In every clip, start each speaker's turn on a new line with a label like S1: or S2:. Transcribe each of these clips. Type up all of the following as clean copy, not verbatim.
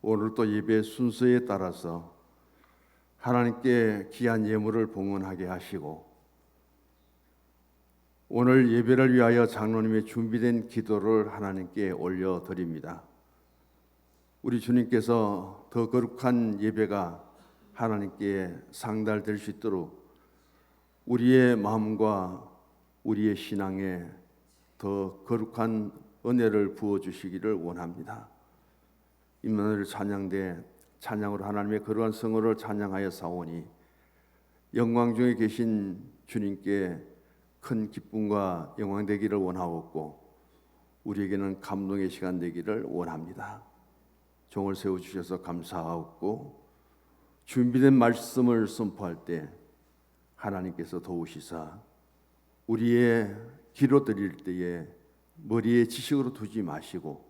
S1: 오늘도 예배 순서에 따라서 하나님께 귀한 예물을 봉헌하게 하시고 오늘 예배를 위하여 장로님의 준비된 기도를 하나님께 올려드립니다. 우리 주님께서 더 거룩한 예배가 하나님께 상달될 수 있도록 우리의 마음과 우리의 신앙에 더 거룩한 은혜를 부어주시기를 원합니다. 임마누엘 찬양대 찬양으로 하나님의 거룩한 성호를 찬양하여 사오니 영광 중에 계신 주님께 큰 기쁨과 영광 되기를 원하옵고 우리에게는 감동의 시간 되기를 원합니다. 종을 세워주셔서 감사하옵고 준비된 말씀을 선포할 때 하나님께서 도우시사 우리의 기로 드릴 때에 머리에 지식으로 두지 마시고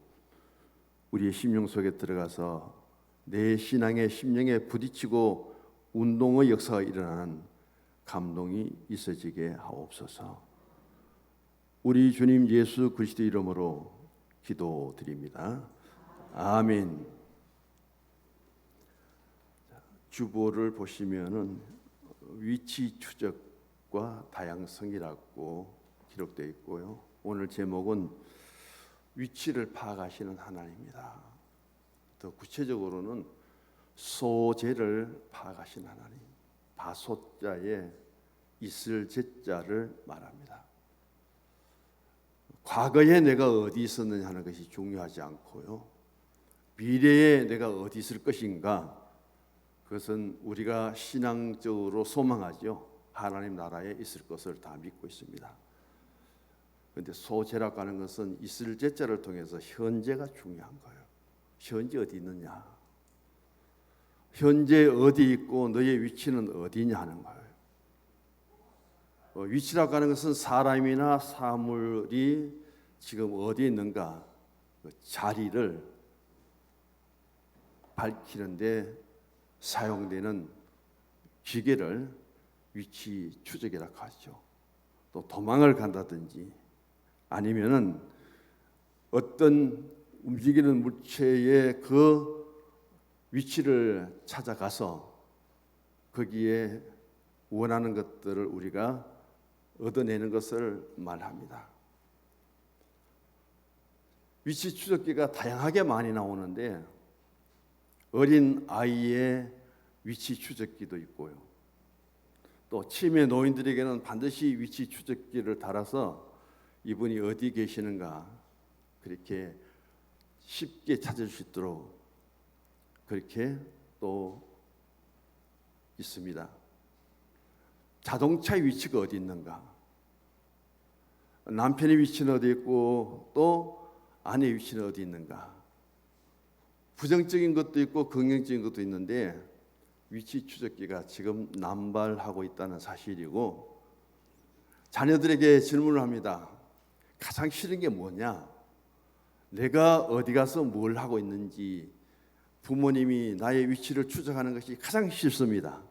S1: 우리의 심령 속에 들어가서 내 신앙의 심령에 부딪히고 운동의 역사가 일어나는 감동이 있어지게 하옵소서. 우리 주님 예수 그리스도 이름으로 기도드립니다. 아멘. 주보를 보시면은 위치 추적과 다양성이라고 기록되어 있고요. 오늘 제목은 위치를 파악하시는 하나님입니다. 더 구체적으로는 소재를 파악하시는 하나님. 바소자에 있을 제자를 말합니다. 과거에 내가 어디 있었느냐 하는 것이 중요하지 않고요. 미래에 내가 어디 있을 것인가, 그것은 우리가 신앙적으로 소망하죠. 하나님 나라에 있을 것을 다 믿고 있습니다. 그런데 소재라고 하는 것은 있을 제자를 통해서 현재가 중요한 거예요. 현재 어디 있느냐, 현재 어디 있고 너의 위치는 어디냐 하는 거예요. 위치라고 하는 것은 사람이나 사물이 지금 어디에 있는가 그 자리를 밝히는데 사용되는 기계를 위치 추적이라고 하죠. 또 도망을 간다든지 아니면은 어떤 움직이는 물체의 그 위치를 찾아가서 거기에 원하는 것들을 우리가 얻어내는 것을 말합니다. 위치 추적기가 다양하게 많이 나오는데 어린 아이의 위치 추적기도 있고요. 또 치매 노인들에게는 반드시 위치 추적기를 달아서 이분이 어디 계시는가 그렇게 쉽게 찾을 수 있도록 그렇게 또 있습니다. 자동차의 위치가 어디 있는가, 남편의 위치는 어디 있고 또 아내의 위치는 어디 있는가, 부정적인 것도 있고 긍정적인 것도 있는데 위치 추적기가 지금 남발하고 있다는 사실이고, 자녀들에게 질문을 합니다. 가장 싫은 게 뭐냐? 내가 어디 가서 뭘 하고 있는지 부모님이 나의 위치를 추적하는 것이 가장 싫습니다.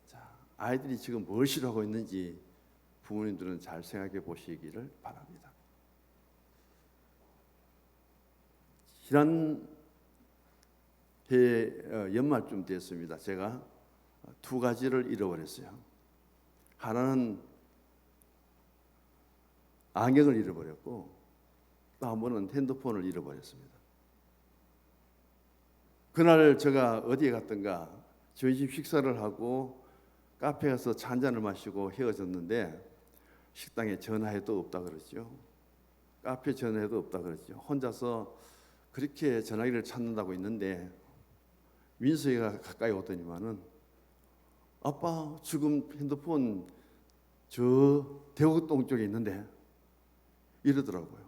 S1: 자, 아이들이 지금 뭘 싫어하고 있는지 부모님들은 잘 생각해 보시기를 바랍니다. 지난 해 연말쯤 됐습니다. 제가 두 가지를 잃어버렸어요. 하나는 안경을 잃어버렸고 또 한 번은 핸드폰을 잃어버렸습니다. 그날 제가 어디에 갔던가 점심 식사를 하고 카페에 가서 차 한 잔을 마시고 헤어졌는데 식당에 전화해도 없다 그러죠. 카페 전화해도 없다 그러죠. 혼자서 그렇게 전화기를 찾는다고 있는데 민수이가 가까이 오더니만은 아빠 지금 핸드폰 저 대곡동 쪽에 있는데 이러더라고요.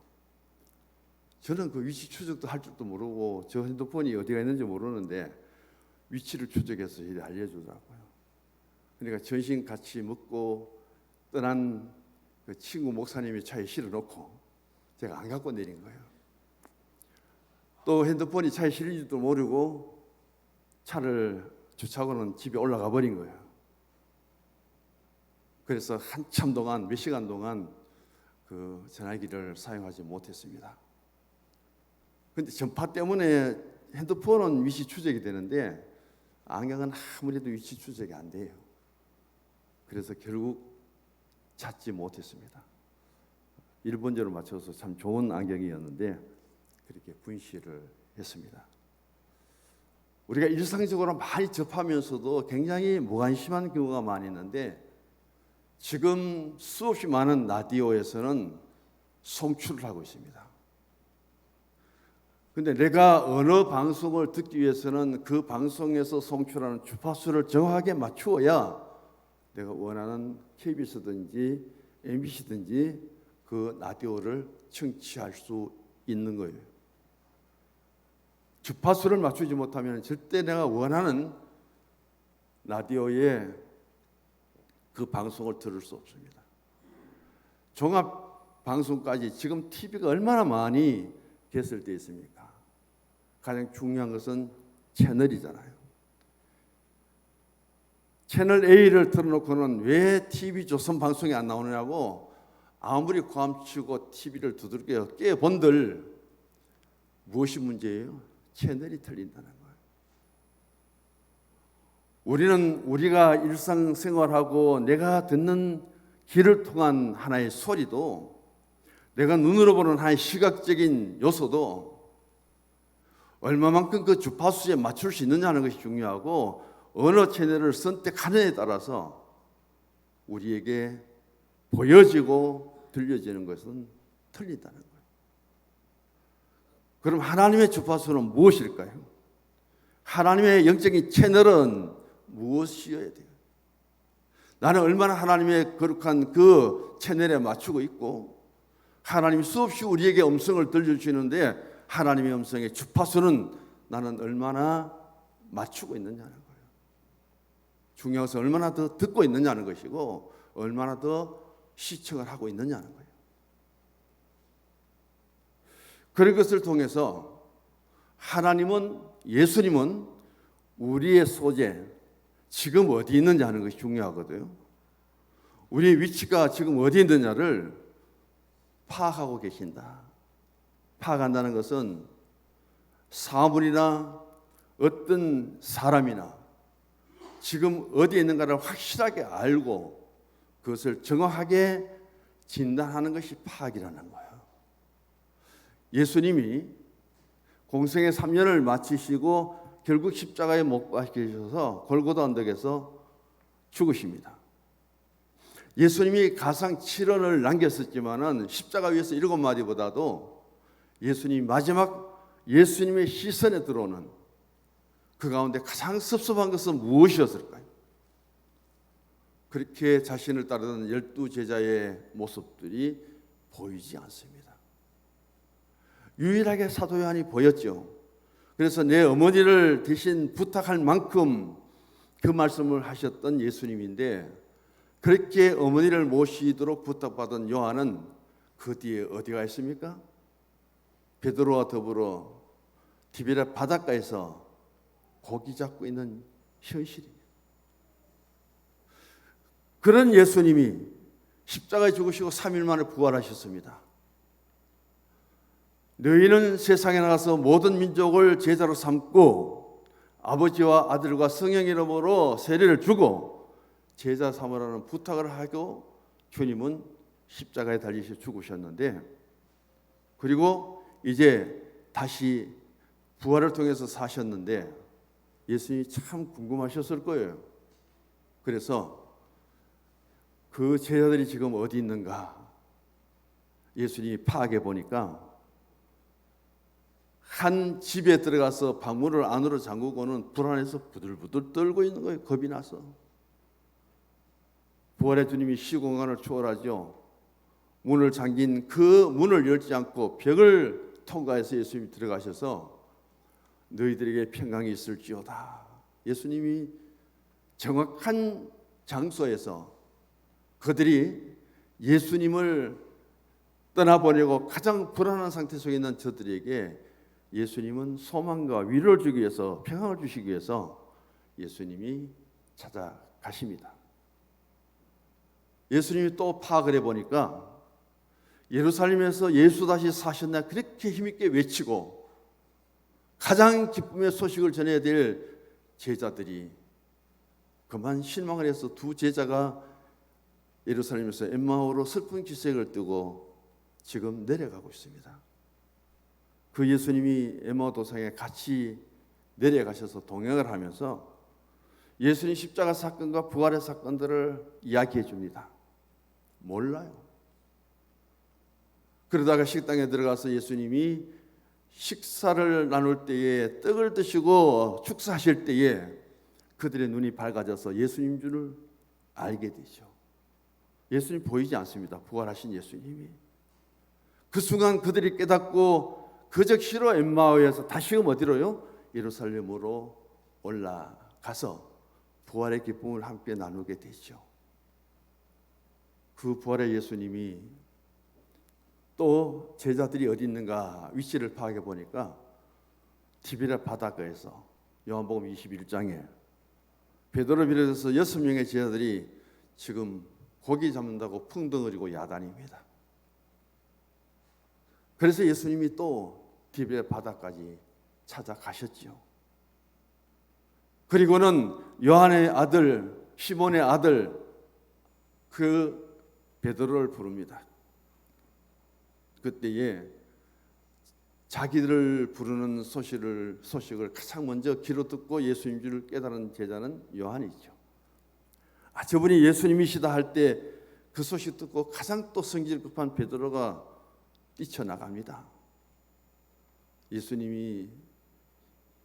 S1: 저는 그 위치 추적도 할 줄도 모르고 저 핸드폰이 어디가 있는지 모르는데 위치를 추적해서 이렇게 알려주더라고요. 그러니까 점심 같이 먹고 떠난 그 친구 목사님이 차에 실어놓고 제가 안 갖고 내린 거예요. 또 핸드폰이 차에 실린지도 모르고 차를 주차하고는 집에 올라가 버린 거예요. 그래서 한참 동안 몇 시간 동안 그 전화기를 사용하지 못했습니다. 그런데 전파 때문에 핸드폰은 위치 추적이 되는데 안경은 아무래도 위치 추적이 안 돼요. 그래서 결국 찾지 못했습니다. 일본제로 맞춰서 참 좋은 안경이었는데 그렇게 분실을 했습니다. 우리가 일상적으로 많이 접하면서도 굉장히 무관심한 경우가 많이 있는데 지금 수없이 많은 라디오에서는 송출을 하고 있습니다. 근데 내가 어느 방송을 듣기 위해서는 그 방송에서 송출하는 주파수를 정확하게 맞추어야 내가 원하는 KBS든지 MBC든지 그 라디오를 청취할 수 있는 거예요. 주파수를 맞추지 못하면 절대 내가 원하는 라디오에 그 방송을 들을 수 없습니다. 종합 방송까지 지금 TV가 얼마나 많이 개설되어 있습니까? 가장 중요한 것은 채널이잖아요. 채널 A를 틀어놓고는 왜 TV 조선 방송이 안 나오느냐고 아무리 고함치고 TV를 두들겨 깨본들 무엇이 문제예요? 채널이 틀린다는 거예요. 우리는 우리가 일상생활하고 내가 듣는 귀를 통한 하나의 소리도 내가 눈으로 보는 하나의 시각적인 요소도 얼마만큼 그 주파수에 맞출 수 있느냐는 것이 중요하고 어느 채널을 선택하느냐에 따라서 우리에게 보여지고 들려지는 것은 틀린다는 거예요. 그럼 하나님의 주파수는 무엇일까요? 하나님의 영적인 채널은 무엇이어야 돼요? 나는 얼마나 하나님의 거룩한 그 채널에 맞추고 있고 하나님이 수없이 우리에게 음성을 들려주시는데 하나님의 음성의 주파수는 나는 얼마나 맞추고 있느냐는 거예요. 중요한 것은 얼마나 더 듣고 있느냐는 것이고 얼마나 더 시청을 하고 있느냐는 거예요. 그런 것을 통해서 하나님은 예수님은 우리의 소재 지금 어디 있느냐 하는 것이 중요하거든요. 우리의 위치가 지금 어디 있느냐를 파악하고 계신다. 파악한다는 것은 사물이나 어떤 사람이나 지금 어디에 있는가를 확실하게 알고 그것을 정확하게 진단하는 것이 파악이라는 거예요. 예수님이 공생의 3년을 마치시고 결국 십자가에 못 박히셔서 골고다 언덕에서 죽으십니다. 예수님이 가상 7원을 남겼었지만은 십자가 위에서 7마디보다도 예수님이 마지막 예수님의 시선에 들어오는 그 가운데 가장 섭섭한 것은 무엇이었을까요? 그렇게 자신을 따르던 12제자의 모습들이 보이지 않습니다. 유일하게 사도 요한이 보였죠. 그래서 내 어머니를 대신 부탁할 만큼 그 말씀을 하셨던 예수님인데 그렇게 어머니를 모시도록 부탁받은 요한은 그 뒤에 어디가 있습니까? 베드로와 더불어 디베랴 바닷가에서 고기 잡고 있는 현실입니다. 그런 예수님이 십자가에 죽으시고 3일 만에 부활하셨습니다. 너희는 세상에 나가서 모든 민족을 제자로 삼고 아버지와 아들과 성령 이름으로 세례를 주고 제자 삼으라는 부탁을 하고 주님은 십자가에 달리셔 죽으셨는데 그리고 이제 다시 부활을 통해서 사셨는데 예수님이 참 궁금하셨을 거예요. 그래서 그 제자들이 지금 어디 있는가 예수님이 파악해 보니까 한 집에 들어가서 방문을 안으로 잠그고는 불안해서 부들부들 떨고 있는 거예요. 겁이 나서. 부활의 주님이 시공간을 초월하죠. 문을 잠긴 그 문을 열지 않고 벽을 통과해서 예수님이 들어가셔서 너희들에게 평강이 있을지어다. 예수님이 정확한 장소에서 그들이 예수님을 떠나보내고 가장 불안한 상태 속에 있는 저들에게 예수님은 소망과 위로를 주기 위해서 평강을 주시기 위해서 예수님이 찾아가십니다. 예수님이 또 파악을 해보니까 예루살렘에서 예수 다시 사셨나 그렇게 힘있게 외치고 가장 기쁨의 소식을 전해야 될 제자들이 그만 실망을 해서 두 제자가 예루살렘에서 엠마오로 슬픈 기색을 띠고 지금 내려가고 있습니다. 그 예수님이 엠마오 도상에 같이 내려가셔서 동행을 하면서 예수님 십자가 사건과 부활의 사건들을 이야기해 줍니다. 몰라요. 그러다가 식당에 들어가서 예수님이 식사를 나눌 때에 떡을 드시고 축사하실 때에 그들의 눈이 밝아져서 예수님 줄 알게 되죠. 예수님 보이지 않습니다. 부활하신 예수님이. 그 순간 그들이 깨닫고 그 즉시로 엠마오에서 다시금 어디로요? 예루살렘으로 올라가서 부활의 기쁨을 함께 나누게 되죠. 그 부활의 예수님이 또 제자들이 어디 있는가 위치를 파악해 보니까 티베리아 바닷가에서 요한복음 21장에 베드로 비롯해서 6명의 제자들이 지금 고기 잡는다고 풍덩어리고 야단입니다. 그래서 예수님이 또 티베리아 바다까지 찾아가셨죠. 그리고는 요한의 아들 시몬의 아들 그 베드로를 부릅니다. 그때에 자기들을 부르는 소식을 가장 먼저 귀로 듣고 예수님 줄 깨달은 제자는 요한이죠. 저분이 예수님이시다 할 때 그 소식 듣고 가장 또 성질 급한 베드로가 뛰쳐나갑니다. 예수님이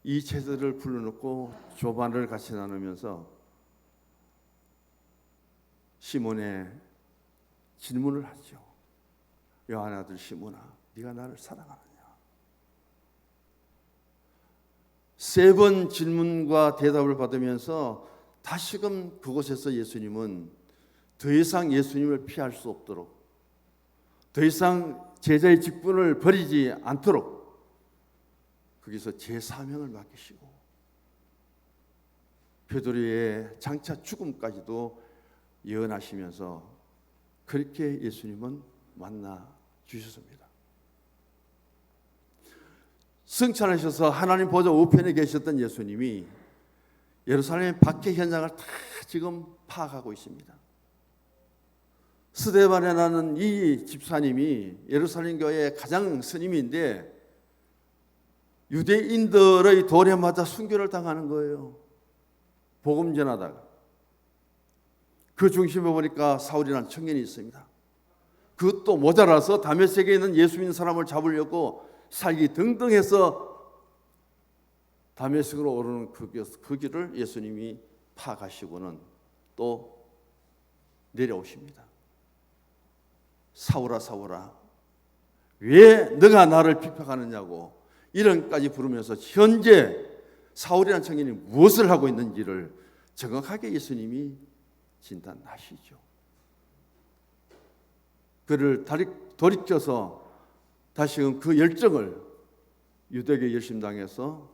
S1: 이 제자들을 불러놓고 조반을 같이 나누면서 시몬의 질문을 하죠. 요한의 아들 시몬아, 네가 나를 사랑하느냐? 3번 질문과 대답을 받으면서 다시금 그곳에서 예수님은 더 이상 예수님을 피할 수 없도록, 더 이상 제자의 직분을 버리지 않도록 거기서 제 사명을 맡기시고 베드로의 장차 죽음까지도 예언하시면서 그렇게 예수님은 만나 주셨습니다. 승천하셔서 하나님 보좌 우편에 계셨던 예수님이 예루살렘 박해 현장을 다 지금 파악하고 있습니다. 스데반이라는 이 집사님이 예루살렘 교회의 가장 스님인데 유대인들의 돌에 맞아 순교를 당하는 거예요. 복음 전하다가. 그 중심에 보니까 사울이라는 청년이 있습니다. 그것도 모자라서 다메섹에 있는 예수 믿는 사람을 잡으려고 살기 등등해서 다메섹으로 오르는 그 길을 예수님이 파가시고는 또 내려오십니다. 사울아 사울아 왜 너가 나를 핍박하느냐고 이름까지 부르면서 현재 사울이라는 청년이 무엇을 하고 있는지를 정확하게 예수님이 진단하시죠. 그를 돌이켜서 다시금 그 열정을 유대계 열심당에서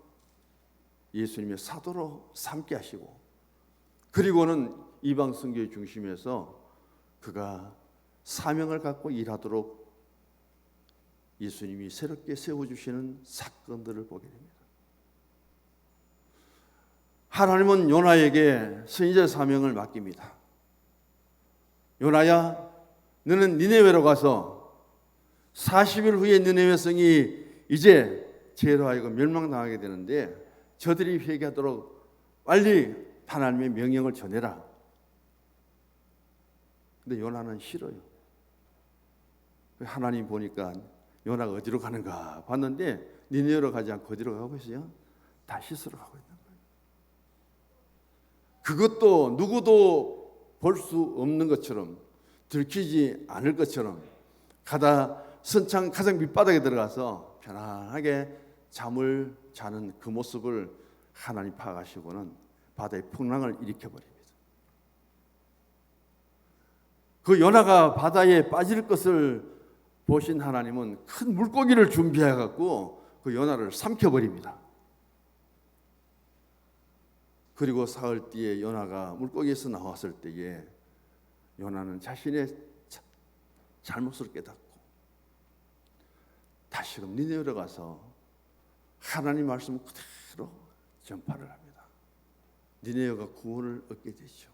S1: 예수님의 사도로 삼게 하시고 그리고는 이방 선교의 중심에서 그가 사명을 갖고 일하도록 예수님이 새롭게 세워주시는 사건들을 보게 됩니다. 하나님은 요나에게 선지자 사명을 맡깁니다. 요나야 너는 니네웨로 가서 40일 후에 니네웨 성이 이제 죄로 하여금 멸망당하게 되는데 저들이 회개하도록 빨리 하나님의 명령을 전해라. 근데 요나는 싫어요. 하나님 보니까 요나가 어디로 가는가 봤는데 니네웨로 가지 않고 어디로 가고 있어요? 다시스로 가고 있는 거예요. 그것도 누구도 볼 수 없는 것처럼 들키지 않을 것처럼 가다 선창 가장 밑바닥에 들어가서 편안하게 잠을 자는 그 모습을 하나님 파악하시고는 바다에 풍랑을 일으켜버립니다. 그 요나가 바다에 빠질 것을 보신 하나님은 큰 물고기를 준비해갖고 그 요나를 삼켜버립니다. 그리고 사흘 뒤에 요나가 물고기에서 나왔을 때에 요나는 자신의 잘못을 깨닫고 다시금 니네웨로 가서 하나님 말씀을 그대로 전파를 합니다. 니네가 구원을 얻게 되죠.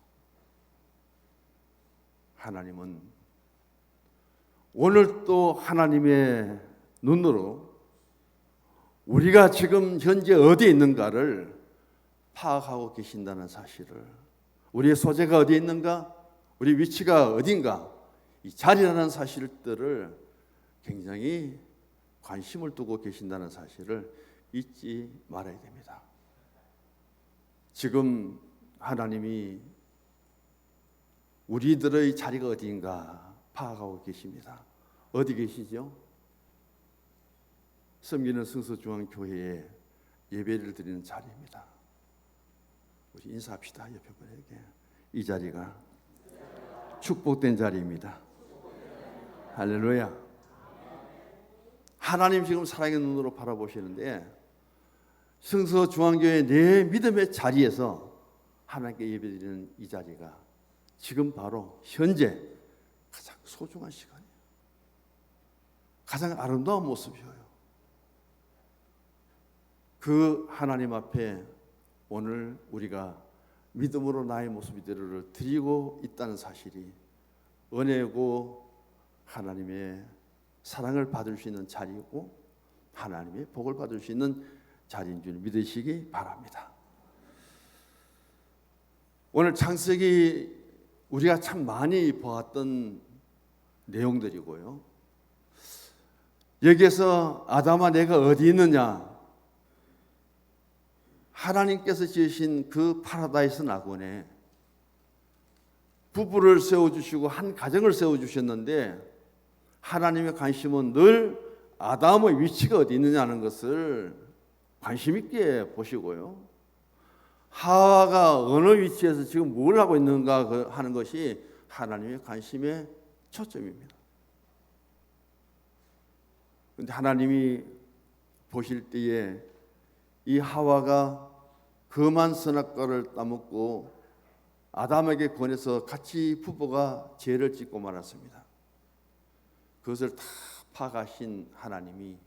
S1: 하나님은 오늘 또 하나님의 눈으로 우리가 지금 현재 어디에 있는가를 파악하고 계신다는 사실을, 우리의 소재가 어디에 있는가, 우리 위치가 어딘가, 이 자리라는 사실들을 굉장히 관심을 두고 계신다는 사실을 잊지 말아야 됩니다. 지금 하나님이 우리들의 자리가 어디인가 파악하고 계십니다. 어디 계시죠? 섬기는 성서중앙교회에 예배를 드리는 자리입니다. 우리 인사합시다. 옆에 분에게. 이 자리가 축복된 자리입니다. 할렐루야. 하나님 지금 사랑의 눈으로 바라보시는데, 성서중앙교회 내 믿음의 자리에서 하나님께 예배드리는 이 자리가 지금 바로 현재 가장 소중한 시간이에요. 가장 아름다운 모습이에요. 그 하나님 앞에 오늘 우리가 믿음으로 나의 모습 이대로를 드리고 있다는 사실이 은혜고 하나님의 사랑을 받을 수 있는 자리이고 하나님의 복을 받을 수 있는 자리인 줄 믿으시기 바랍니다. 오늘 창세기 우리가 참 많이 보았던 내용들이고요. 여기에서 아담아 내가 어디 있느냐, 하나님께서 지으신 그 파라다이스 낙원에 부부를 세워주시고 한 가정을 세워주셨는데, 하나님의 관심은 늘 아담의 위치가 어디 있느냐는 것을 관심 있게 보시고요, 하와가 어느 위치에서 지금 뭘 하고 있는가 하는 것이 하나님의 관심의 초점입니다. 그런데 하나님이 보실 때에 이 하와가 금한 선악과를 따먹고 아담에게 권해서 같이 부부가 죄를 짓고 말았습니다. 그것을 다 파악하신 하나님이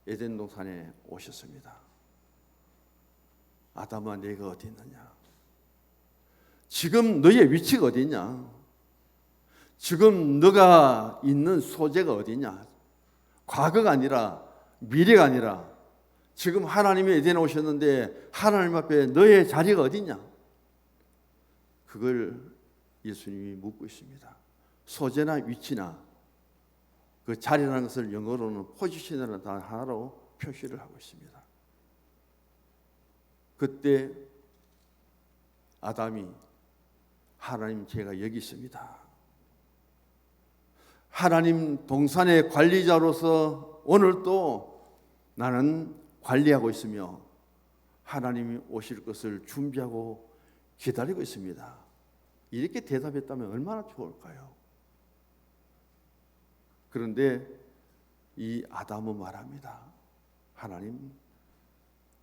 S1: 에덴 동산에 오셨습니다. 아담아 네가 어디 있느냐, 지금 너의 위치가 어디 있냐, 지금 너가 있는 소재가 어디냐, 과거가 아니라 미래가 아니라 지금 하나님이 에덴에 오셨는데 하나님 앞에 너의 자리가 어디냐, 그걸 예수님이 묻고 있습니다. 소재나 위치나 그 자리라는 것을 영어로는 포지션이라는 단어 하나로 표시를 하고 있습니다. 그때 아담이 하나님 제가 여기 있습니다, 하나님 동산의 관리자로서 오늘도 나는 관리하고 있으며 하나님이 오실 것을 준비하고 기다리고 있습니다, 이렇게 대답했다면 얼마나 좋을까요? 그런데 이 아담은 말합니다. 하나님,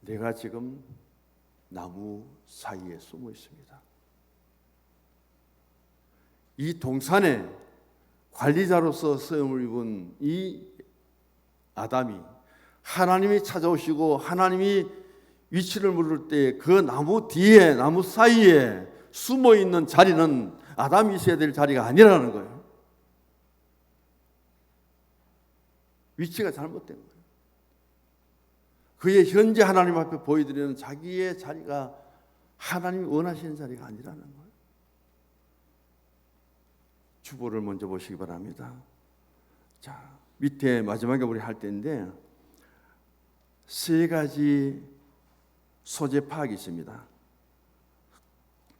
S1: 내가 지금 나무 사이에 숨어 있습니다. 이 동산에 관리자로서 쓰임을 입은 이 아담이 하나님이 찾아오시고 하나님이 위치를 물을 때 그 나무 뒤에, 나무 사이에 숨어 있는 자리는 아담이 있어야 될 자리가 아니라는 거예요. 위치가 잘못된 거예요. 그의 현재 하나님 앞에 보여드리는 자기의 자리가 하나님이 원하시는 자리가 아니라는 거예요. 주보를 먼저 보시기 바랍니다. 자, 밑에 마지막에 우리 할 때인데 세 가지 소재 파악이 있습니다.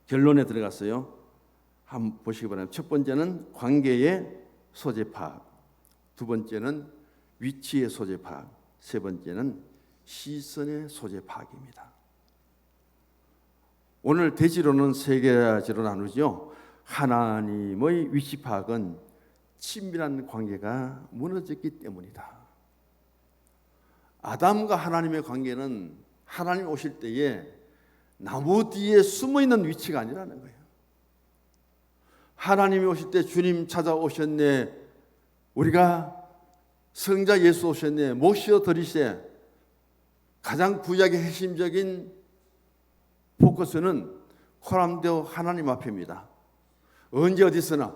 S1: 결론에 들어갔어요. 한번 보시기 바랍니다. 첫 번째는 관계의 소재 파악, 두 번째는 위치의 소재 파악, 세 번째는 시선의 소재 파악입니다. 오늘 대지로는 세 가지로 나누죠. 하나님의 위치 파악은 친밀한 관계가 무너졌기 때문이다. 아담과 하나님의 관계는 하나님 오실 때에 나무 뒤에 숨어있는 위치가 아니라는 거예요. 하나님이 오실 때 주님 찾아오셨네, 우리가 성자 예수 오셨네, 모시어 드리세, 가장 구약의 핵심적인 포커스는 코람데오 하나님 앞입니다. 언제 어디서나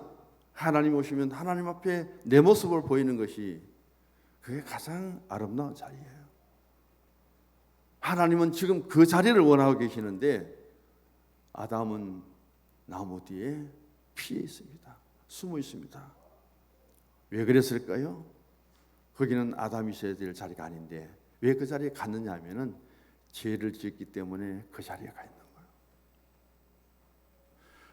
S1: 하나님 오시면 하나님 앞에 내 모습을 보이는 것이 그게 가장 아름다운 자리예요. 하나님은 지금 그 자리를 원하고 계시는데 아담은 나무 뒤에 피해 있습니다. 숨어 있습니다. 왜 그랬을까요? 거기는 아담이 있어야 될 자리가 아닌데 왜 그 자리에 갔느냐 하면은 죄를 지었기 때문에 그 자리에 가 있는 거예요.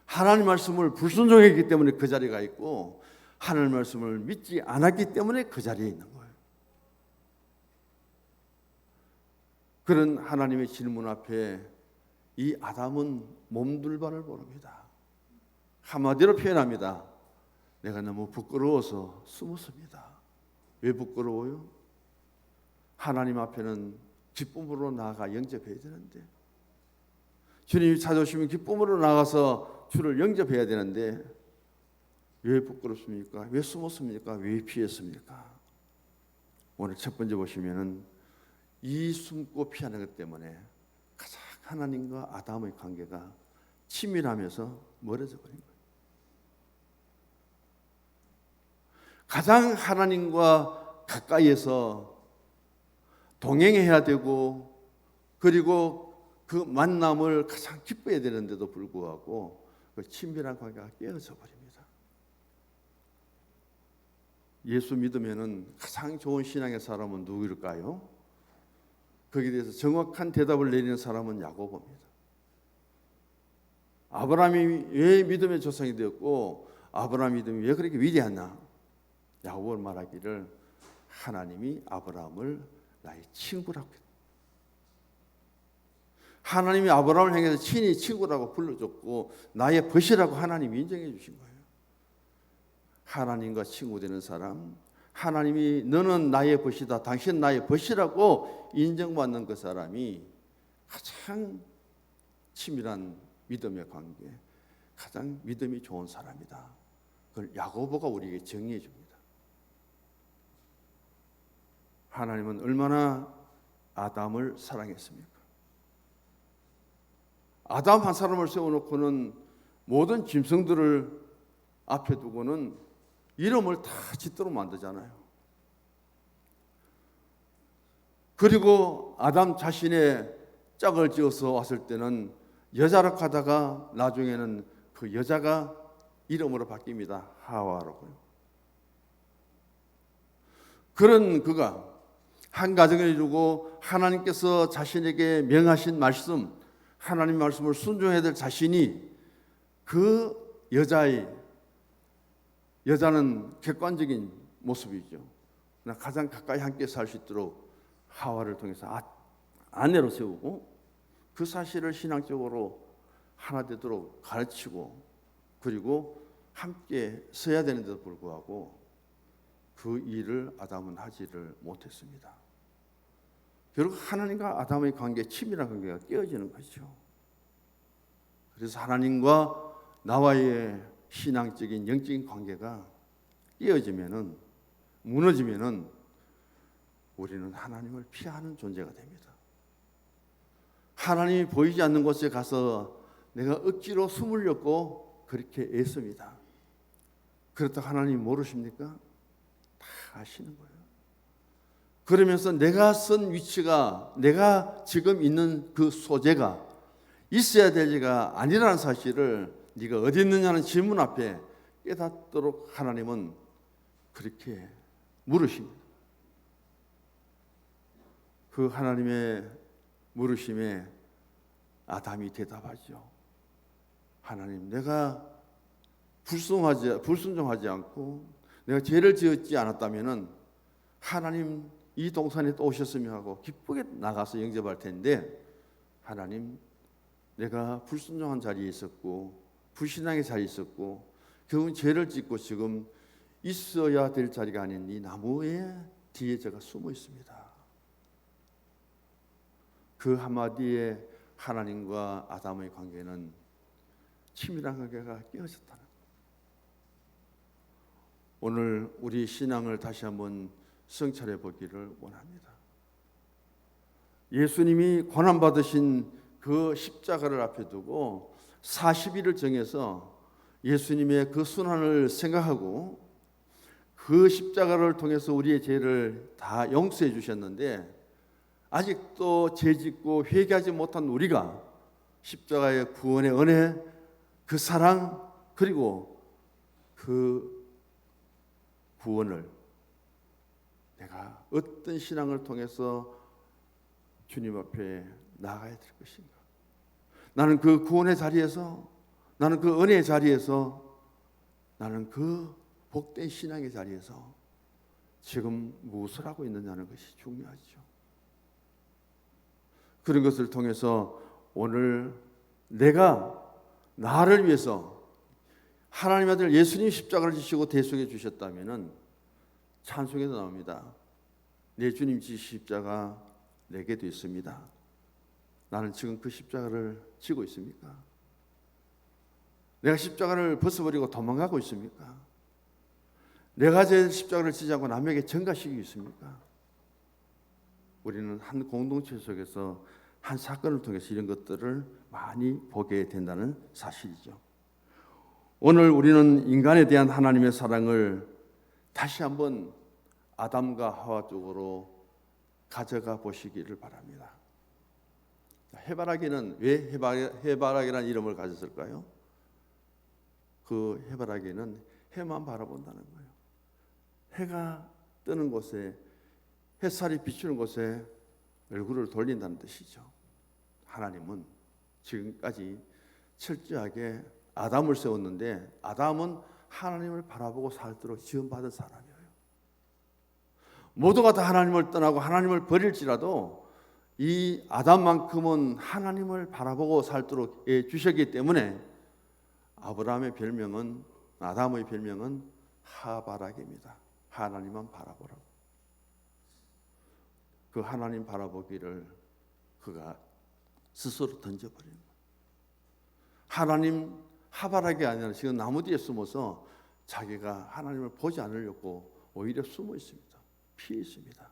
S1: 하나님 말씀을 불순종했기 때문에 그 자리에 가 있고 하나님 말씀을 믿지 않았기 때문에 그 자리에 있는 거예요. 그런 하나님의 질문 앞에 이 아담은 몸둘바를 모릅니다. 한마디로 표현합니다. 내가 너무 부끄러워서 숨었습니다. 왜 부끄러워요? 하나님 앞에는 기쁨으로 나아가 영접해야 되는데 주님이 찾아오시면 기쁨으로 나가서 주를 영접해야 되는데 왜 부끄럽습니까? 왜 숨었습니까? 왜 피했습니까? 오늘 첫 번째 보시면은 이 숨고 피하는 것 때문에 가장 하나님과 아담의 관계가 치밀하면서 멀어져 버린 거예요. 가장 하나님과 가까이에서 동행해야 되고 그리고 그 만남을 가장 기뻐해야 되는데도 불구하고 그 친밀한 관계가 깨어져 버립니다. 예수 믿으면은 가장 좋은 신앙의 사람은 누구일까요? 거기에 대해서 정확한 대답을 내리는 사람은 야고보입니다. 아브라함이 왜 믿음의 조상이 되었고 아브라함 믿음이 왜 그렇게 위대하냐? 야고보는 말하기를 하나님이 아브라함을 나의 친구라고 했다. 하나님이 아브라함을 향해서 친히 친구라고 불러줬고 나의 벗이라고 하나님이 인정해 주신 거예요. 하나님과 친구 되는 사람, 하나님이 너는 나의 벗이다, 당신 나의 벗이라고 인정받는 그 사람이 가장 치밀한 믿음의 관계, 가장 믿음이 좋은 사람이다. 그걸 야고보가 우리에게 정의해 줍니다. 하나님은 얼마나 아담을 사랑했습니까? 아담 한 사람을 세워놓고는 모든 짐승들을 앞에 두고는 이름을 다 짓도록 만들잖아요. 그리고 아담 자신의 짝을 지어서 왔을 때는 여자로 가다가 나중에는 그 여자가 이름으로 바뀝니다. 하와라고요. 그런 그가 한 가정을 이루고 하나님께서 자신에게 명하신 말씀, 하나님 말씀을 순종해야 될 자신이 그 여자는 객관적인 모습이죠. 가장 가까이 함께 살 수 있도록 하와를 통해서 아내로 세우고 그 사실을 신앙적으로 하나 되도록 가르치고 그리고 함께 서야 되는데도 불구하고 그 일을 아담은 하지를 못했습니다. 결국 하나님과 아담의 관계, 친밀한 관계가 깨어지는 거죠. 그래서 하나님과 나와의 신앙적인 영적인 관계가 깨어지면은 무너지면은 우리는 하나님을 피하는 존재가 됩니다. 하나님이 보이지 않는 곳에 가서 내가 억지로 숨으려고 그렇게 애씁니다. 그렇다고 하나님 모르십니까? 다 아시는 거예요. 그러면서 내가 선 위치가 내가 지금 있는 그 소재가 있어야 될 리가 아니라는 사실을 네가 어디 있느냐는 질문 앞에 깨닫도록 하나님은 그렇게 물으십니다. 그 하나님의 물으심에 아담이 대답하죠. 하나님, 내가 불순종하지 않고 내가 죄를 지었지 않았다면은 하나님 이 동산에 또 오셨으면 하고 기쁘게 나가서 영접할 텐데 하나님, 내가 불순종한 자리에 있었고 불신앙의 자리에 있었고 결국은 죄를 짓고 지금 있어야 될 자리가 아닌 이 나무의 뒤에 제가 숨어 있습니다. 그 한마디에 하나님과 아담의 관계는 친밀한 관계가 깨어졌다는 거예요. 오늘 우리 신앙을 다시 한번 성찰해 보기를 원합니다. 예수님이 고난받으신 그 십자가를 앞에 두고 40일을 정해서 예수님의 그 순환을 생각하고 그 십자가를 통해서 우리의 죄를 다 용서해 주셨는데 아직도 죄짓고 회개하지 못한 우리가 십자가의 구원의 은혜, 그 사랑, 그리고 그 구원을 내가 어떤 신앙을 통해서 주님 앞에 나가야 될 것인가? 나는 그 구원의 자리에서, 나는 그 은혜의 자리에서, 나는 그 복된 신앙의 자리에서 지금 무엇을 하고 있느냐는 것이 중요하죠. 그런 것을 통해서 오늘 내가 나를 위해서 하나님의 아들 예수님 십자가를 지시고 대속해 주셨다면 찬송에도 나옵니다. 내 주님 지 십자가 내게도 있습니다. 나는 지금 그 십자가를 지고 있습니까? 내가 십자가를 벗어버리고 도망가고 있습니까? 내가 제 십자가를 지지 않고 남에게 전가시키고 있습니까? 우리는 한 공동체 속에서 한 사건을 통해서 이런 것들을 많이 보게 된다는 사실이죠. 오늘 우리는 인간에 대한 하나님의 사랑을 다시 한번 아담과 하와 쪽으로 가져가 보시기를 바랍니다. 해바라기는 왜 해바라기라는 이름을 가졌을까요? 그 해바라기는 해만 바라본다는 거예요. 해가 뜨는 곳에, 햇살이 비추는 곳에 얼굴을 돌린다는 뜻이죠. 하나님은 지금까지 철저하게 아담을 세웠는데 아담은 하나님을 바라보고 살도록 지원받은 사람이에요. 모두가 다 하나님을 떠나고 하나님을 버릴지라도 이 아담만큼은 하나님을 바라보고 살도록 주셨기 때문에 아담의 별명은 하바락입니다. 하나님만 바라보라고. 그 하나님 바라보기를 그가 스스로 던져버리는 거예요. 하나님 하바락이 아니라 지금 나무 뒤에 숨어서 자기가 하나님을 보지 않으려고 오히려 숨어 있습니다. 피해 있습니다.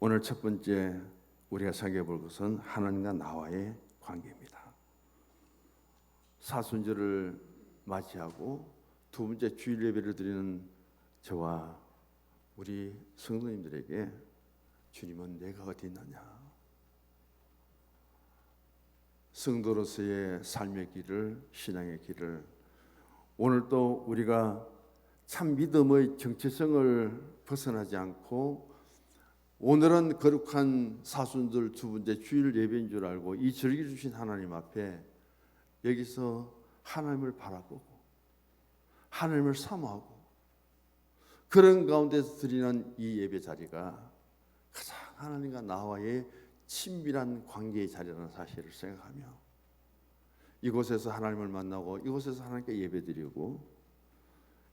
S1: 오늘 첫 번째 우리가 생각해 볼 것은 하나님과 나와의 관계입니다. 사순절을 맞이하고 두 번째 주일 예배를 드리는 저와 우리 성도님들에게 주님은 내가 어디 있느냐, 성도로서의 삶의 길을, 신앙의 길을 오늘도 우리가 참 믿음의 정체성을 벗어나지 않고 오늘은 거룩한 사순절 두 번째 주일 예배인 줄 알고 이 절기 주신 하나님 앞에 여기서 하나님을 바라보고 하나님을 사모하고 그런 가운데서 드리는 이 예배 자리가 가장 하나님과 나와의 친밀한 관계의 자리라는 사실을 생각하며 이곳에서 하나님을 만나고 이곳에서 하나님께 예배드리고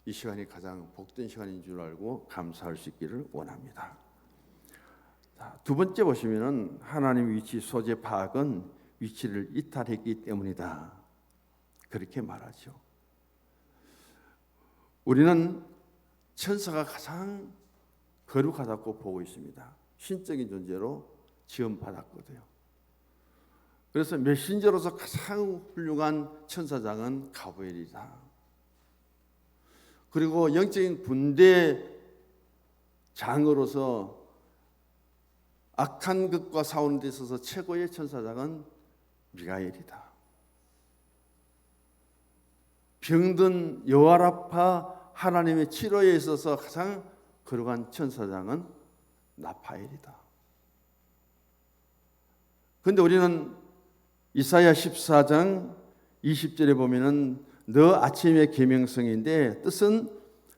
S1: 이 시간이 가장 복된 시간인 줄 알고 감사할 수 있기를 원합니다. 두 번째 보시면은 하나님 위치 소재 파악은 위치를 이탈했기 때문이다. 그렇게 말하죠. 우리는 천사가 가장 거룩하다고 보고 있습니다. 신적인 존재로 지원받았거든요. 그래서 메신저로서 가장 훌륭한 천사장은 가브리엘이다. 그리고 영적인 군대 장으로서 악한 것과 싸우는 데 있어서 최고의 천사장은 미가엘이다. 병든 여호와라파 하나님의 치료에 있어서 가장 거룩한 천사장은 나파엘이다. 그런데 우리는 이사야 14장 20절에 보면은 너 아침의 계명성인데 뜻은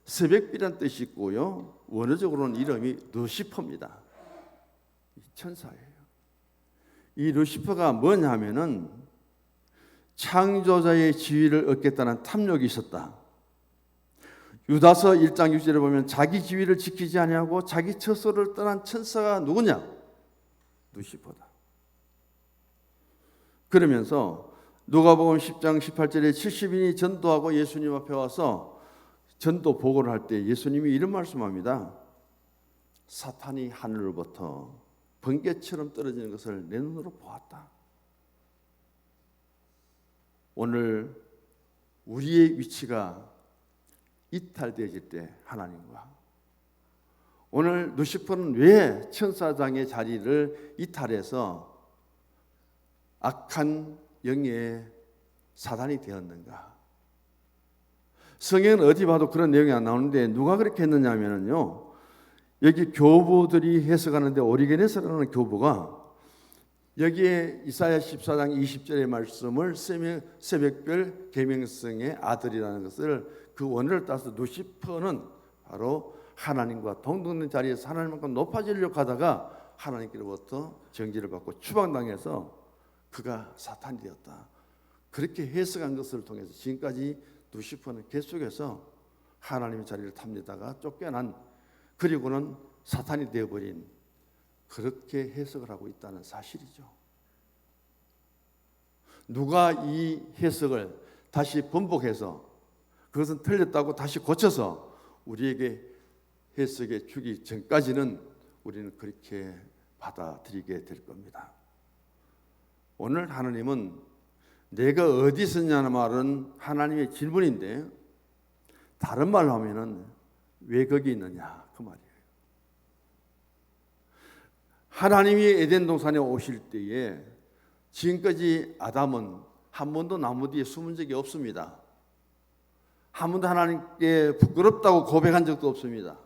S1: 새벽비란 뜻이 있고요. 원어적으로는 이름이 루시퍼입니다. 천사예요. 이 루시퍼가 뭐냐면은 창조자의 지위를 얻겠다는 탐욕이 있었다. 유다서 1장 6절에 보면 자기 지위를 지키지 아니하고 자기 처소를 떠난 천사가 누구냐? 루시퍼다. 그러면서 누가복음 10장 18절에 70인이 전도하고 예수님 앞에 와서 전도 보고를 할 때 예수님이 이런 말씀합니다. 사탄이 하늘로부터 번개처럼 떨어지는 것을 내 눈으로 보았다. 오늘 우리의 위치가 이탈되어질 때 하나님과, 오늘 루시퍼는 왜 천사장의 자리를 이탈해서 악한 영의 사단이 되었는가? 성경은 어디 봐도 그런 내용이 안 나오는데 누가 그렇게 했느냐 하면요, 여기 교부들이 해석하는데 오리게네스라는 교부가 여기에 이사야 14장 20절의 말씀을 새벽별 계명성의 아들이라는 것을 그 원어를 따서 루시퍼는 바로 하나님과 동등된 자리에서 하나님만큼 높아지려고 하다가 하나님께로부터 정죄를 받고 추방당해서 그가 사탄이 되었다. 그렇게 해석한 것을 통해서 지금까지 루시퍼는 계속해서 하나님의 자리를 탑니다가 쫓겨난, 그리고는 사탄이 되어버린, 그렇게 해석을 하고 있다는 사실이죠. 누가 이 해석을 다시 번복해서 그것은 틀렸다고 다시 고쳐서 우리에게 해석해 주기 전까지는 우리는 그렇게 받아들이게 될 겁니다. 오늘 하나님은 내가 어디 있었냐는 말은 하나님의 질문인데, 다른 말로 하면은 왜 거기 있느냐 그 말이에요. 하나님이 에덴 동산에 오실 때에 지금까지 아담은 한 번도 나무 뒤에 숨은 적이 없습니다. 한 번도 하나님께 부끄럽다고 고백한 적도 없습니다.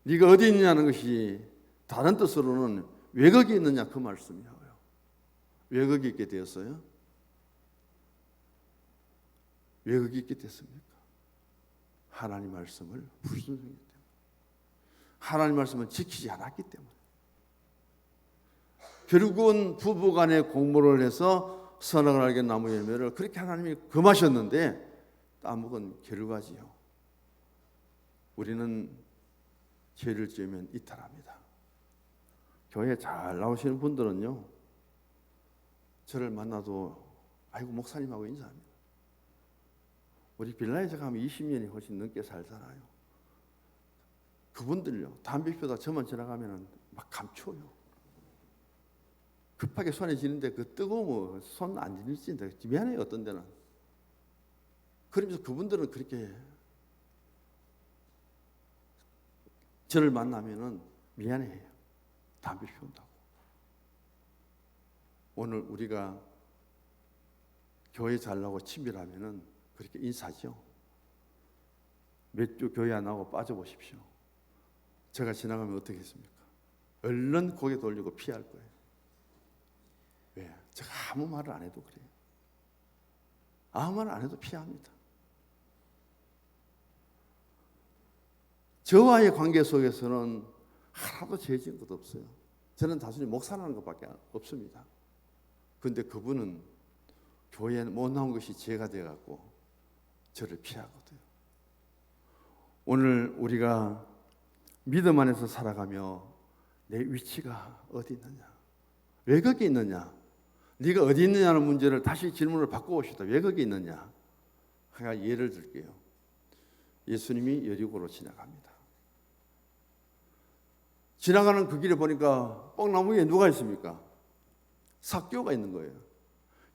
S1: 네가 어디 있느냐는 것이 다른 뜻으로는 왜 거기 있느냐 그 말씀이에요. 왜 거기 있게 되었어요? 왜 거기 있게 됐습니까? 하나님 말씀을 불순종했기 때문에, 하나님 말씀을 지키지 않았기 때문에. 결국은 부부간에 공모를 해서 선악을 알게 나무 열매를 그렇게 하나님이 금하셨는데 따먹은 결과지요. 우리는 죄를 지으면 이탈합니다. 교회 잘 나오시는 분들은요, 저를 만나도 아이고 목사님하고 인사합니다. 우리 빌라에 제가 하면 20년이 훨씬 넘게 살잖아요. 그분들요, 담배 피우다 저만 지나가면 막 감춰요. 급하게 손에 쥐는데 그 뜨거우면 손 안 쥐는데 미안해요, 어떤 데는. 그러면서 그분들은 그렇게 저를 만나면은 미안해요. 담배 피운다고. 오늘 우리가 교회 잘 나오고 친밀하면은 그렇게 인사죠. 몇 주 교회 안 나오고 빠져보십시오. 제가 지나가면 어떻게 했습니까? 얼른 고개 돌리고 피할 거예요. 왜? 제가 아무 말을 안 해도 그래요. 아무 말 안 해도 피합니다. 저와의 관계 속에서는 하나도 죄 지은 것 없어요. 저는 단순히 목사라는 것밖에 없습니다. 그런데 그분은 교회에 못 나온 것이 죄가 되어갖고 저를 피하거든요. 오늘 우리가 믿음 안에서 살아가며 내 위치가 어디 있느냐, 왜 거기 있느냐, 네가 어디 있느냐는 문제를 다시 질문을 바꿔봅시다. 왜 거기 있느냐? 제가 예를 들게요. 예수님이 여리고로 지나갑니다. 지나가는 그 길에 보니까 뽕나무 위에 누가 있습니까? 삭개오가 있는 거예요.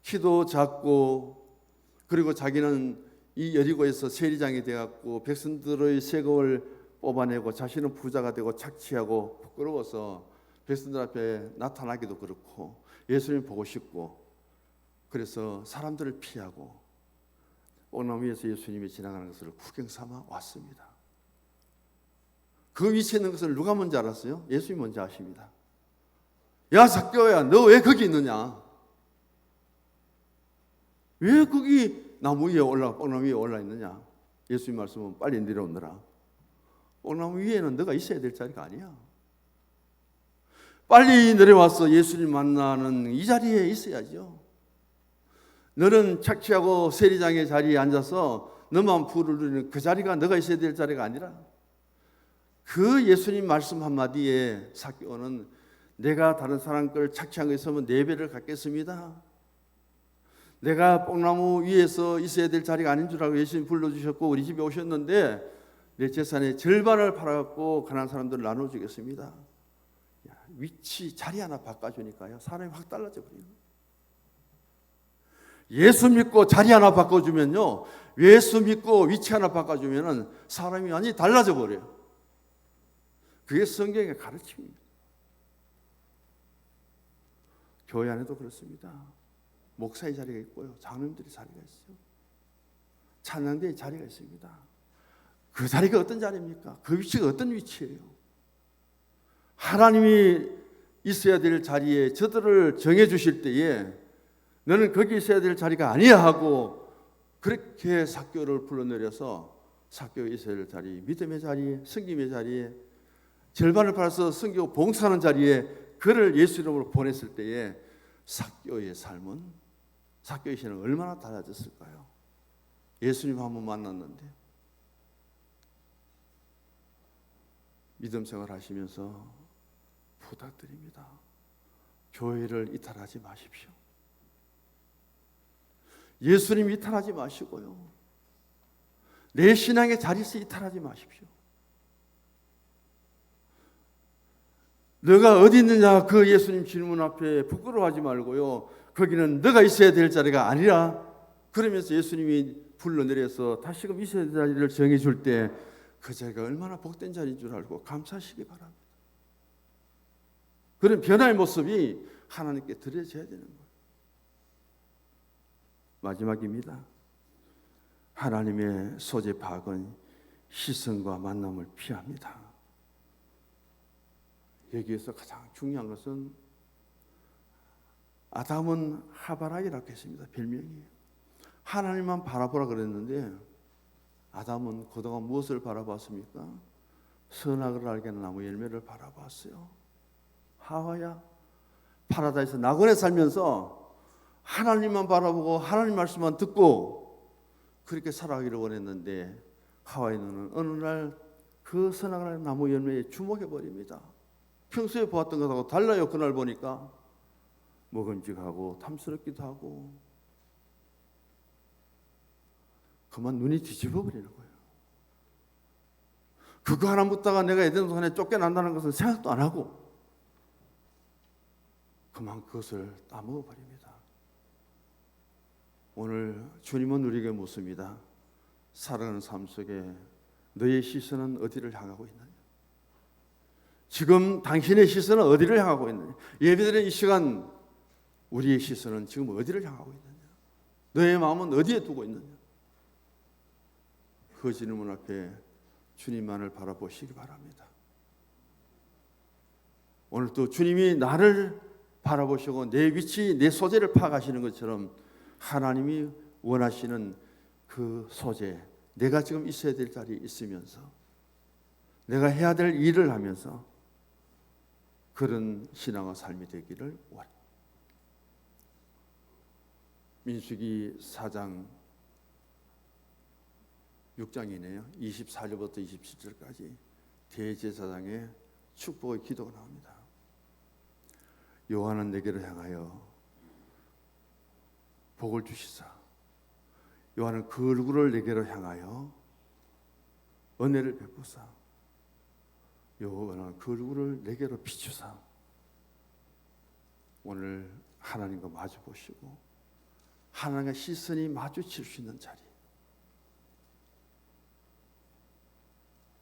S1: 키도 작고, 그리고 자기는 이 여리고에서 세리장이 되었고 백성들의 세금을 뽑아내고 자신은 부자가 되고 착취하고 부끄러워서 백성들 앞에 나타나기도 그렇고 예수님 보고 싶고, 그래서 사람들을 피하고 뽕나무 위에서 예수님이 지나가는 것을 구경 삼아 왔습니다. 그 위치에 있는 것을 누가 먼저 알았어요? 예수님이 먼저 아십니다. 야 삭개오야, 너 왜 거기 있느냐? 왜 거기 나무 위에 뽕나무 위에 올라 있느냐? 예수님 말씀은 빨리 내려오느라. 뽕나무 위에는 너가 있어야 될 자리가 아니야. 빨리 내려와서 예수님 만나는 이 자리에 있어야죠. 너는 착취하고 세리장의 자리에 앉아서 너만 부를 누리는 그 자리가 너가 있어야 될 자리가 아니라, 그 예수님 말씀 한마디에 삭개오는 내가 다른 사람 걸 착취한 거 있으면 4배를 갚겠습니다. 내가 뽕나무 위에서 있어야 될 자리가 아닌 줄 알고 예수님 불러주셨고 우리 집에 오셨는데 내 재산의 절반을 팔아갖고 가난한 사람들 나눠주겠습니다. 위치, 자리 하나 바꿔주니까요, 사람이 확 달라져 버려요. 예수 믿고 자리 하나 바꿔주면요, 예수 믿고 위치 하나 바꿔주면은 사람이 완전히 달라져 버려요. 그게 성경의 가르침입니다. 교회 안에도 그렇습니다. 목사의 자리가 있고요, 장로님들의 자리가 있어요. 찬양대의 자리가 있습니다. 그 자리가 어떤 자리입니까? 그 위치가 어떤 위치예요? 하나님이 있어야 될 자리에 저들을 정해 주실 때에 너는 거기 있어야 될 자리가 아니야 하고 그렇게 삭개오를 불러내려서 삭개오에 있어야 될 자리, 믿음의 자리, 섬김의 자리에 절반을 팔아서 섬기고 봉사하는 자리에 그를 예수 이름으로 보냈을 때에 삭개오의 삶은, 삭개오의 신은 얼마나 달라졌을까요? 예수님 한번 만났는데 믿음 생활 하시면서 부탁드립니다. 교회를 이탈하지 마십시오. 예수님 이탈하지 마시고요, 내 신앙의 자리에서 이탈하지 마십시오. 너가 어디 있느냐 그 예수님 질문 앞에 부끄러워하지 말고요, 거기는 너가 있어야 될 자리가 아니라, 그러면서 예수님이 불러내려서 다시금 있어야 될 자리를 정해줄 때 그 자리가 얼마나 복된 자리인 줄 알고 감사하시기 바랍니다. 그런 변화의 모습이 하나님께 드려져야 되는 거예요. 마지막입니다. 하나님의 소재 파악은 시선과 만남을 피합니다. 여기에서 가장 중요한 것은 아담은 하바락이라고 했습니다. 별명이에요. 하나님만 바라보라 그랬는데 아담은 그동안 무엇을 바라봤습니까? 선악을 알게 하는 나무 열매를 바라봤어요. 하와야 파라다이스 낙원에 살면서 하나님만 바라보고 하나님 말씀만 듣고 그렇게 살아가기를 원했는데 하와의 눈은 어느 날 그 선악을 알게 하는 나무 열매에 주목해 버립니다. 평소에 보았던 것하고 달라요. 그날 보니까 먹음직하고 탐스럽기도 하고, 그만 눈이 뒤집어 버리는 거예요. 그거 하나 묻다가 내가 에덴 동산에 쫓겨난다는 것은 생각도 안 하고 그만 그것을 따먹어 버립니다. 오늘 주님은 우리에게 묻습니다. 살아가는 삶 속에 너의 시선은 어디를 향하고 있느냐? 지금 당신의 시선은 어디를 향하고 있느냐? 예배드리는 이 시간 우리의 시선은 지금 어디를 향하고 있느냐? 너의 마음은 어디에 두고 있느냐? 그 질문 앞에 주님만을 바라보시기 바랍니다. 오늘 또 주님이 나를 바라보시고 내 위치, 내 소재를 파악하시는 것처럼 하나님이 원하시는 그 소재, 내가 지금 있어야 될 자리에 있으면서 내가 해야 될 일을 하면서 그런 신앙과 삶이 되기를 원합니다. 민수기 4장 6장이네요. 24절부터 27절까지 대제사장의 축복의 기도가 나옵니다. 여호와는 내게로 향하여 복을 주시사 여호와는 그 얼굴을 내게로 향하여 은혜를 베푸사 여호와는 그 얼굴을 내게로 비추사. 오늘 하나님과 마주 보시고 하나님과 시선이 마주칠 수 있는 자리,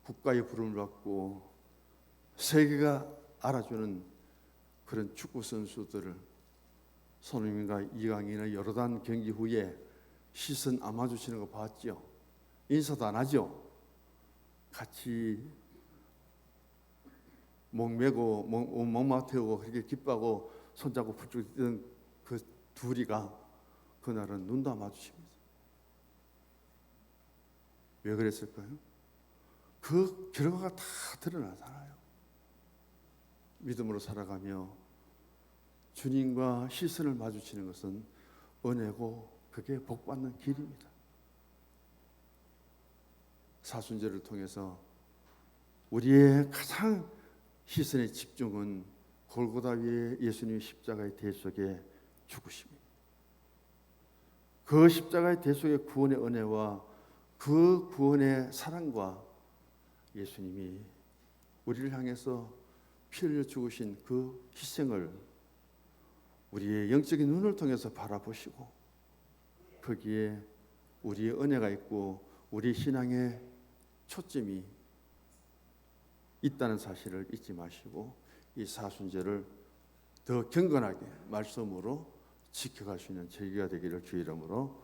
S1: 국가의 부름을 받고 세계가 알아주는 그런 축구 선수들을 손흥민과 이강인의 요르단 경기 후에 시선 안 마주치는 거 봤죠? 인사도 안 하죠? 같이 목매고 목마 태우고 그렇게 기뻐하고 손잡고 부쩍 뛰던 그 둘이가 그날은 눈도 안 마주칩니다. 왜 그랬을까요? 그 결과가 다 드러나잖아요. 믿음으로 살아가며 주님과 시선을 마주치는 것은 은혜고 그게 복받는 길입니다. 사순절을 통해서 우리의 가장 시선의 집중은 골고다 위에 예수님의 십자가의 대속에 죽으십니다. 그 십자가의 대속의 구원의 은혜와 그 구원의 사랑과 예수님이 우리를 향해서 피 흘려 죽으신 그 희생을 우리의 영적인 눈을 통해서 바라보시고 거기에 우리의 은혜가 있고 우리 신앙의 초점이 있다는 사실을 잊지 마시고 이 사순절을 더 경건하게 말씀으로 지켜갈 수 있는 저희가 되기를 주 이름으로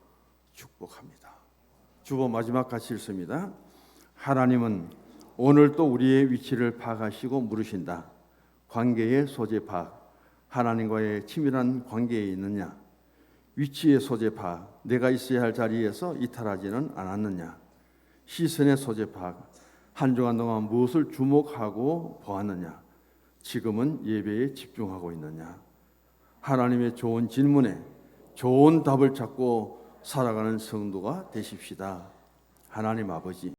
S1: 축복합니다. 주보 마지막 같이 읽습니다. 하나님은 오늘 또 우리의 위치를 파악하시고 물으신다. 관계의 소재 파악. 하나님과의 친밀한 관계에 있느냐? 위치의 소재 파악. 내가 있어야 할 자리에서 이탈하지는 않았느냐? 시선의 소재 파악. 한 주간 동안 무엇을 주목하고 보았느냐? 지금은 예배에 집중하고 있느냐? 하나님의 좋은 질문에 좋은 답을 찾고 살아가는 성도가 되십시다. 하나님 아버지,